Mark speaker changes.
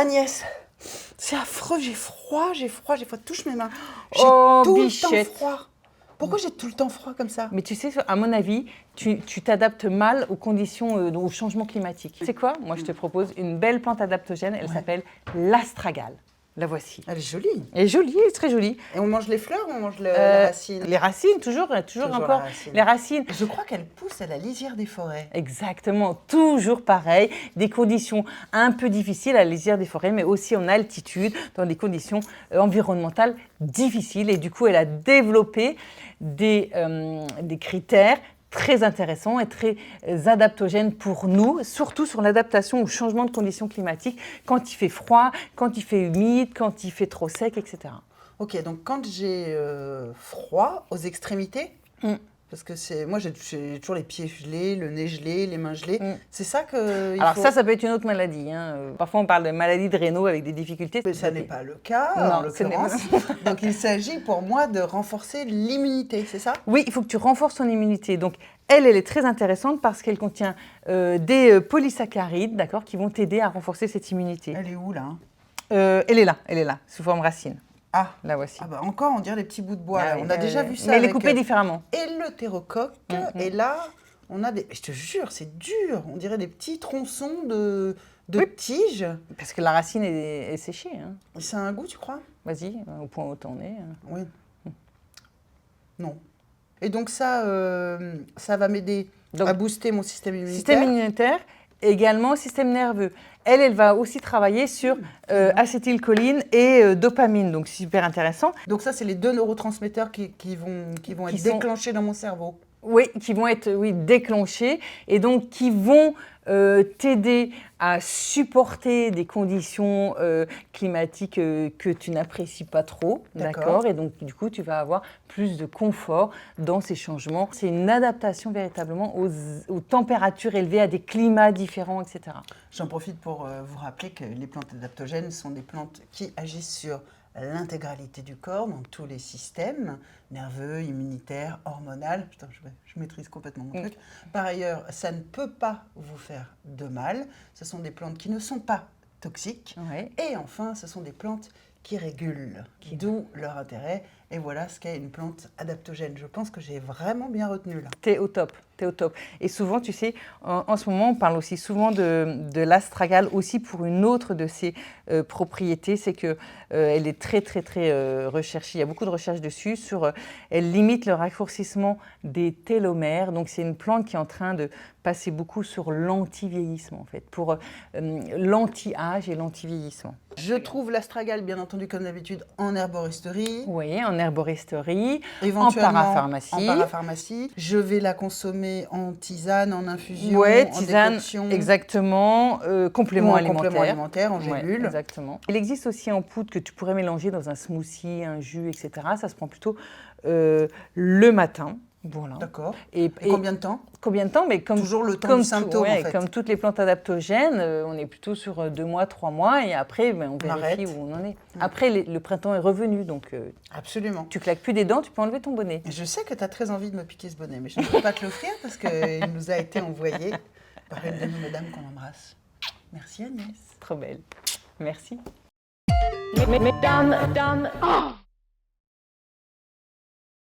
Speaker 1: Agnès, c'est affreux, j'ai froid, touche mes mains. J'ai
Speaker 2: Oh,
Speaker 1: tout
Speaker 2: bichette.
Speaker 1: le temps froid. Pourquoi j'ai tout le temps froid comme ça?
Speaker 2: Mais tu sais, à mon avis, tu t'adaptes mal aux conditions, au changement climatique. Tu sais quoi? Moi, je te propose une belle plante adaptogène. Elle s'appelle l'astragale. La voici.
Speaker 1: Elle est jolie.
Speaker 2: Elle est jolie, elle est très jolie.
Speaker 1: Et on mange les fleurs ou on mange la racine?
Speaker 2: Les racines, toujours encore. Les racines.
Speaker 1: Je crois qu'elle pousse à la lisière des forêts.
Speaker 2: Exactement, toujours pareil. Des conditions un peu difficiles à la lisière des forêts, mais aussi en altitude, dans des conditions environnementales difficiles. Et du coup, elle a développé des critères très intéressants et très adaptogènes pour nous, surtout sur l'adaptation au changement de conditions climatiques, quand il fait froid, quand il fait humide, quand il fait trop sec, etc.
Speaker 1: Ok, donc quand j'ai froid aux extrémités, parce que moi j'ai toujours les pieds gelés, le nez gelé, les mains gelées, c'est ça que
Speaker 2: Alors ça peut être une autre maladie. Hein. Parfois on parle de maladie de Raynaud avec des difficultés.
Speaker 1: Mais ça n'est pas le cas,
Speaker 2: Non,
Speaker 1: en l'occurrence. Donc il s'agit pour moi de renforcer l'immunité, c'est ça?
Speaker 2: Oui, il faut que tu renforces ton immunité. Donc elle est très intéressante parce qu'elle contient des polysaccharides, d'accord, qui vont t'aider à renforcer cette immunité.
Speaker 1: Elle est où là?
Speaker 2: Elle est là, sous forme racine.
Speaker 1: Ah,
Speaker 2: la voici.
Speaker 1: Ah bah encore, on dirait des petits bouts de bois.
Speaker 2: Ah
Speaker 1: là.
Speaker 2: oui,
Speaker 1: On a déjà vu ça.
Speaker 2: Mais elle est coupée différemment.
Speaker 1: Éleutérocoque. Et là, on a des. Je te jure, c'est dur. On dirait des petits tronçons de tiges.
Speaker 2: Parce que la racine est séchée. Hein.
Speaker 1: Ça a un goût, tu crois?
Speaker 2: Vas-y, au point où t'en es.
Speaker 1: Oui. Non. Et donc ça va m'aider à booster mon système immunitaire.
Speaker 2: Système immunitaire, également système nerveux. Elle va aussi travailler sur acétylcholine et dopamine, donc super intéressant.
Speaker 1: Donc ça, c'est les deux neurotransmetteurs qui vont être déclenchés dans mon cerveau.
Speaker 2: Oui, qui vont être déclenchés et donc qui vont t'aider à supporter des conditions climatiques que tu n'apprécies pas trop, d'accord? Et donc du coup, tu vas avoir plus de confort dans ces changements. C'est une adaptation véritablement aux températures élevées, à des climats différents, etc.
Speaker 1: J'en profite pour vous rappeler que les plantes adaptogènes sont des plantes qui agissent sur l'intégralité du corps, dans tous les systèmes, nerveux, immunitaire, hormonal. Putain, je maîtrise complètement mon truc. Par ailleurs, ça ne peut pas vous faire de mal. Ce sont des plantes qui ne sont pas toxiques.
Speaker 2: Ouais.
Speaker 1: Et enfin, ce sont des plantes qui régulent, d'où leur intérêt. Et voilà ce qu'est une plante adaptogène. Je pense que j'ai vraiment bien retenu là.
Speaker 2: T'es au top. Et souvent, tu sais, en ce moment, on parle aussi souvent de l'astragale aussi pour une autre de ses propriétés, c'est que elle est très recherchée. Il y a beaucoup de recherches dessus. Elle limite le raccourcissement des télomères. Donc, c'est une plante qui est en train de passer beaucoup sur l'anti-vieillissement, en fait, pour l'anti-âge et l'anti-vieillissement.
Speaker 1: Je trouve l'astragale, bien entendu, comme d'habitude, en herboristerie.
Speaker 2: Oui, en herboristerie,
Speaker 1: éventuellement
Speaker 2: en parapharmacie.
Speaker 1: En parapharmacie. Je vais la consommer en tisane, en infusion,
Speaker 2: ouais, tisane,
Speaker 1: en décoction.
Speaker 2: Complément alimentaire.
Speaker 1: En gélule.
Speaker 2: Ouais, exactement. Il existe aussi en poudre que tu pourrais mélanger dans un smoothie, un jus, etc. Ça se prend plutôt le matin. Voilà.
Speaker 1: D'accord. Et combien de temps?
Speaker 2: Combien de temps? Mais
Speaker 1: toujours le temps du symptôme, en fait.
Speaker 2: Comme toutes les plantes adaptogènes, on est plutôt sur 2 mois, 3 mois, et après, on vérifie où on en est. Après, le printemps est revenu, donc
Speaker 1: absolument.
Speaker 2: Tu claques plus des dents, tu peux enlever ton bonnet.
Speaker 1: Je sais que tu as très envie de me piquer ce bonnet, mais je ne peux pas te l'offrir parce qu'il nous a été envoyé par une de nos mesdames qu'on embrasse. Merci Agnès.
Speaker 2: Trop belle. Merci.
Speaker 3: Mesdames,